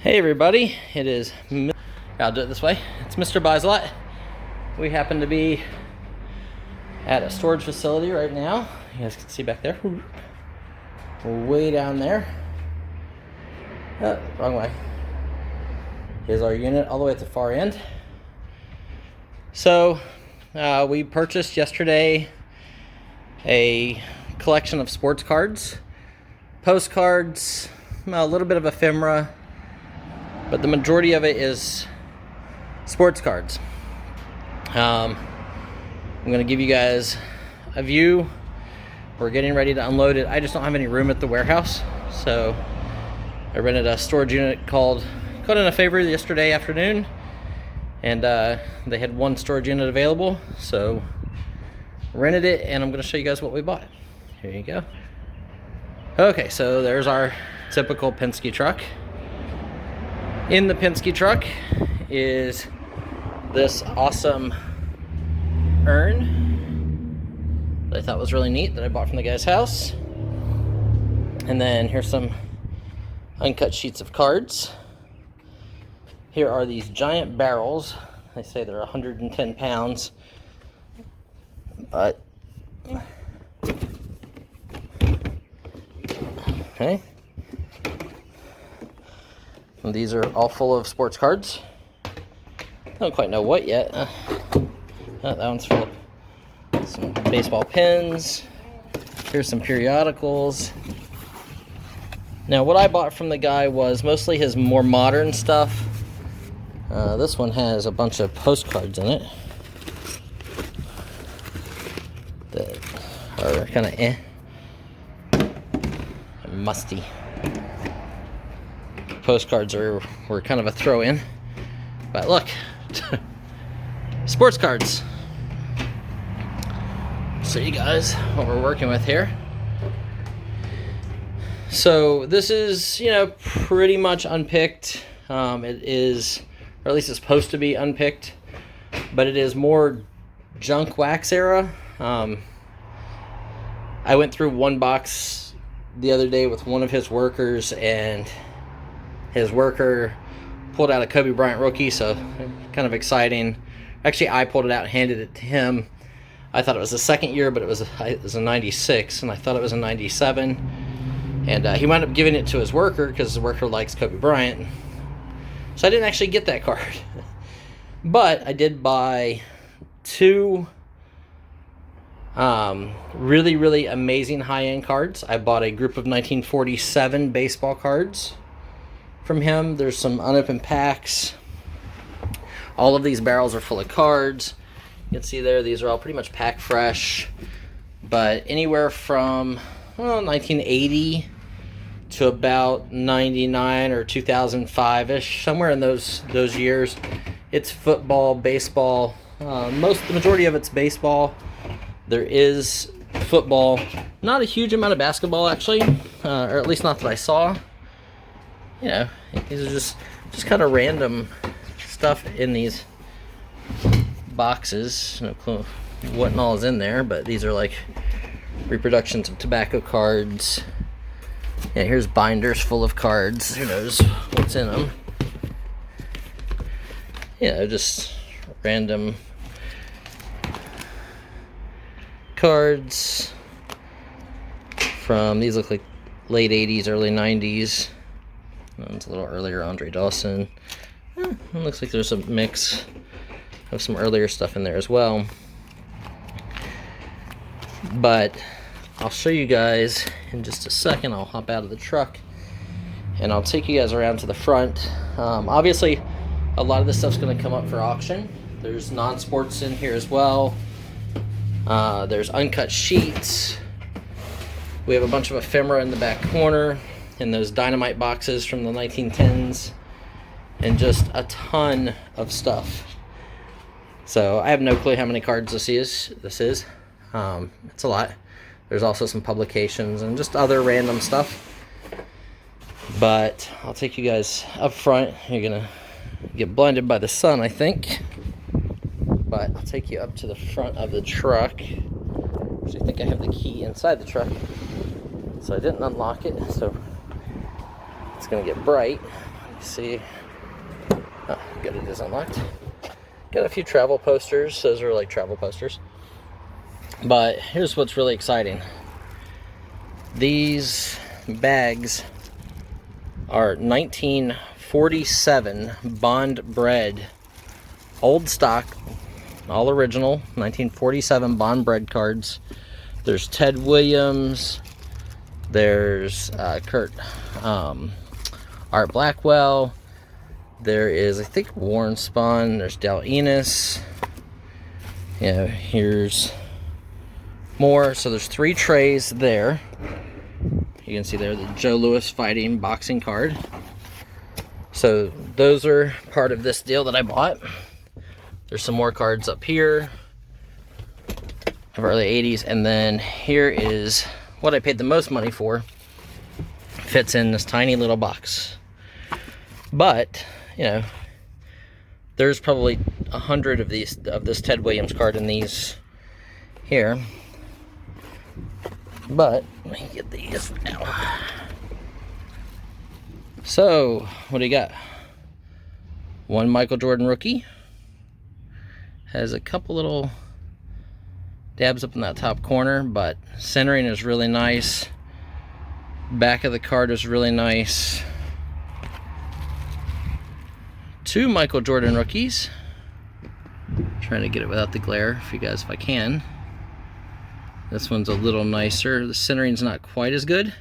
Hey everybody, I'll do it this way. It's Mr. Buys-A-Lot. We happen to be at a storage facility right now. You guys can see back there. Way down there. Oh, wrong way. Here's our unit all the way at the far end. So, we purchased yesterday a collection of sports cards, postcards, a little bit of ephemera, but the majority of it is sports cards. I'm going to give you guys a view. We're getting ready to unload it. I just don't have any room at the warehouse, so I rented a storage unit called in a favor yesterday afternoon, and they had one storage unit available, so rented it, and I'm going to show you guys what we bought. Here you go. Okay, so there's our typical Penske truck. In the Penske truck is this awesome urn that I thought was really neat that I bought from the guy's house. And then here's some uncut sheets of cards. Here are these giant barrels. They say they're 110 pounds, but okay. And these are all full of sports cards. I don't quite know what yet. That one's full of some baseball pins. Here's some periodicals. Now, what I bought from the guy was mostly his more modern stuff. This one has a bunch of postcards in it that are kind of musty. Postcards were kind of a throw-in, but look, sports cards. So you guys, what we're working with here. So this is, pretty much unpicked. It is, or at least it's supposed to be unpicked, but it is more junk wax era. I went through one box the other day with one of his workers, and his worker pulled out a Kobe Bryant rookie, so kind of exciting. Actually, I pulled it out and handed it to him. I thought it was the second year, but it was a 96, and I thought it was a 97. And he wound up giving it to his worker because his worker likes Kobe Bryant. So I didn't actually get that card. But I did buy two really, really amazing high-end cards. I bought a group of 1947 baseball cards from him. There's some unopened packs. All of these barrels are full of cards. You can see there, these are all pretty much packed fresh, but anywhere from 1980 to about 99 or 2005-ish, somewhere in those years. It's football, baseball. The majority of it's baseball. There is football. Not a huge amount of basketball, actually, or at least not that I saw. These are just kind of random stuff in these boxes. No clue what and all is in there, but these are like reproductions of tobacco cards. Yeah, here's binders full of cards. Who knows what's in them? Just random cards from, these look like late 80s, early 90s. That one's a little earlier, Andre Dawson. It looks like there's a mix of some earlier stuff in there as well. But I'll show you guys in just a second. I'll hop out of the truck and I'll take you guys around to the front. Obviously, a lot of this stuff's going to come up for auction. There's non-sports in here as well. There's uncut sheets. We have a bunch of ephemera in the back corner, in those dynamite boxes from the 1910s, and just a ton of stuff. So I have no clue how many cards this is. It's a lot. There's also some publications and just other random stuff. But I'll take you guys up front. You're gonna get blinded by the sun, I think. But I'll take you up to the front of the truck. Actually, I think I have the key inside the truck, so I didn't unlock it. So it's gonna get bright. See, oh, good, it is unlocked. Got a few travel posters. Those are like travel posters. But here's what's really exciting. These bags are 1947 Bond bred, old stock, all original, 1947 Bond bred cards. There's Ted Williams, there's Art Blackwell, there is, I think, Warren Spahn, there's Dal Enos. Yeah, here's more. So there's 3 trays there. You can see there the Joe Louis fighting boxing card. So those are part of this deal that I bought. There's some more cards up here of early 80s, and then here is what I paid the most money for. Fits in this tiny little box. But, you know, there's probably 100 of these, of this Ted Williams card in these here. But let me get these now. So, what do you got? One Michael Jordan rookie. Has a couple little dabs up in that top corner, but centering is really nice. Back of the card is really nice. 2 Michael Jordan rookies. Trying to get it without the glare for you guys if I can. This one's a little nicer. The centering's not quite as good,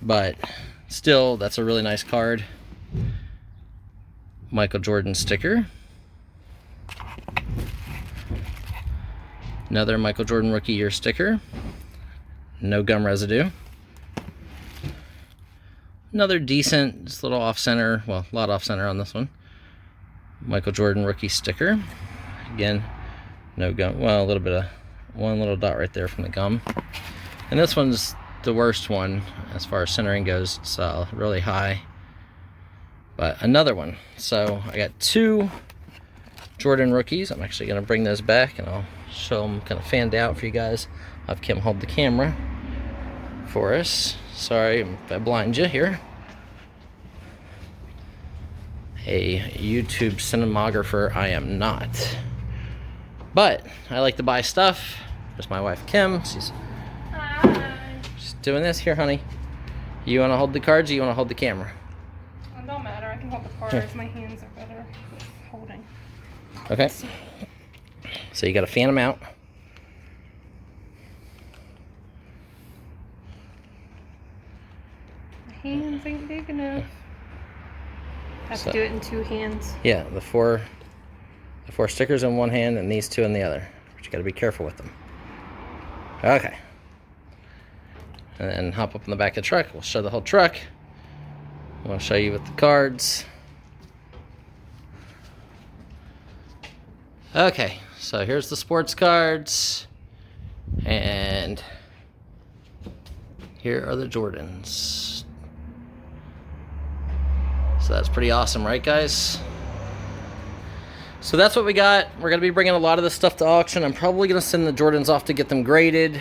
but still, that's a really nice card. Michael Jordan sticker. Another Michael Jordan Rookie Year sticker. No gum residue. Another decent, just a little off-center, well, a lot off-center on this one. Michael Jordan Rookie sticker. Again, no gum, well, a little bit of, one little dot right there from the gum. And this one's the worst one as far as centering goes. It's really high. But another one. So I got 2 Jordan rookies. I'm actually going to bring those back and I'll show them kind of fanned out for you guys. I'll have Kim hold the camera for us. Sorry if I blind you here. A YouTube cinematographer I am not. But I like to buy stuff. There's my wife Kim. She's doing this here, honey. You want to hold the cards or you want to hold the camera? It don't matter. I can hold the cards. My hands are better with holding. Okay. So you got to fan them out. My hands ain't big enough. Have to do it in 2 hands. Yeah, the four stickers in one hand and these 2 in the other. But you got to be careful with them. Okay. And then hop up in the back of the truck. We'll show the whole truck. We'll show you with the cards. Okay, so here's the sports cards. And here are the Jordans. So that's pretty awesome, right, guys? So that's what we got. We're going to be bringing a lot of this stuff to auction. I'm probably going to send the Jordans off to get them graded.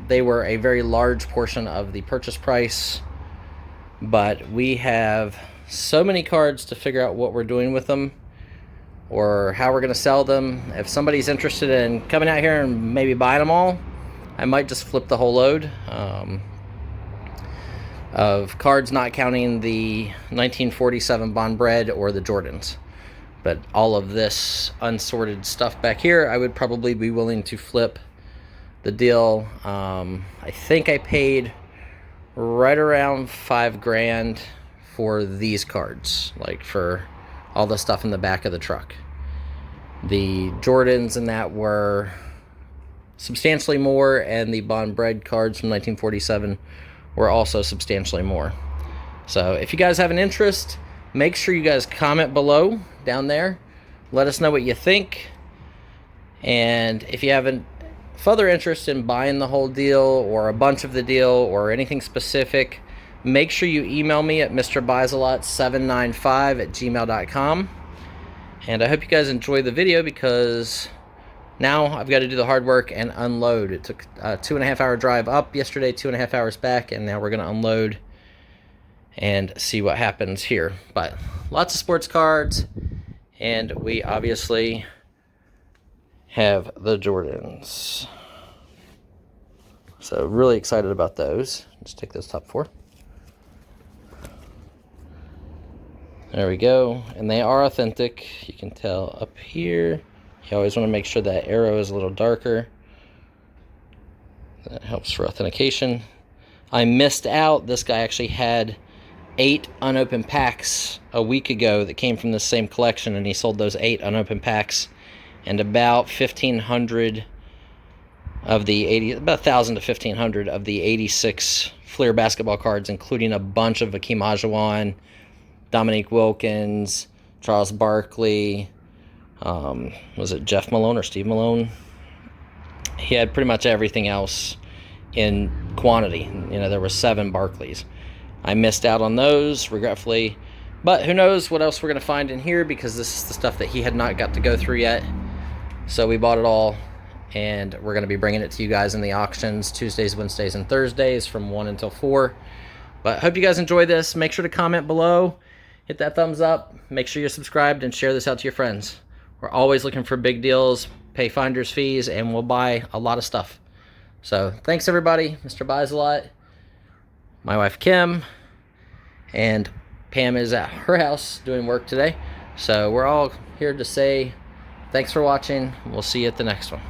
They were a very large portion of the purchase price, but we have so many cards to figure out what we're doing with them or how we're going to sell them. If somebody's interested in coming out here and maybe buying them all, I might just flip the whole load of cards, not counting the 1947 Bond Bread or the Jordans. But all of this unsorted stuff back here, I would probably be willing to flip the deal. I think I paid right around $5,000 for these cards, like for all the stuff in the back of the truck. The Jordans and that were substantially more, and the Bond Bread cards from 1947 were also substantially more. So if you guys have an interest, make sure you guys comment below down there. Let us know what you think. And if you have a further interest in buying the whole deal or a bunch of the deal or anything specific, make sure you email me at mrbuys795@gmail.com. And I hope you guys enjoy the video, because now I've got to do the hard work and unload. It took a 2.5 hour drive up yesterday, 2.5 hours back, and now we're going to unload and see what happens here. But lots of sports cards, and we obviously have the Jordans. So really excited about those. Let's take those top 4. There we go. And they are authentic. You can tell up here. You always want to make sure that arrow is a little darker. That helps for authentication. I missed out. This guy actually had 8 unopened packs a week ago that came from the same collection, and he sold those 8 unopened packs. And about 1,500 of the 80, about 1,000 to 1,500 of the 86 Fleer basketball cards, including a bunch of Hakeem Olajuwon, Dominique Wilkins, Charles Barkley, was it Jeff Malone or Steve Malone? He had pretty much everything else in quantity. You know, there were 7 Barkleys. I missed out on those, regretfully. But who knows what else we're going to find in here, because this is the stuff that he had not got to go through yet. So we bought it all, and we're going to be bringing it to you guys in the auctions Tuesdays, Wednesdays, and Thursdays from 1 until 4. But hope you guys enjoy this. Make sure to comment below. Hit that thumbs up. Make sure you're subscribed and share this out to your friends. We're always looking for big deals, pay finder's fees, and we'll buy a lot of stuff. So thanks, everybody. Mr. Buys a Lot, my wife Kim, and Pam is at her house doing work today. So we're all here to say thanks for watching. We'll see you at the next one.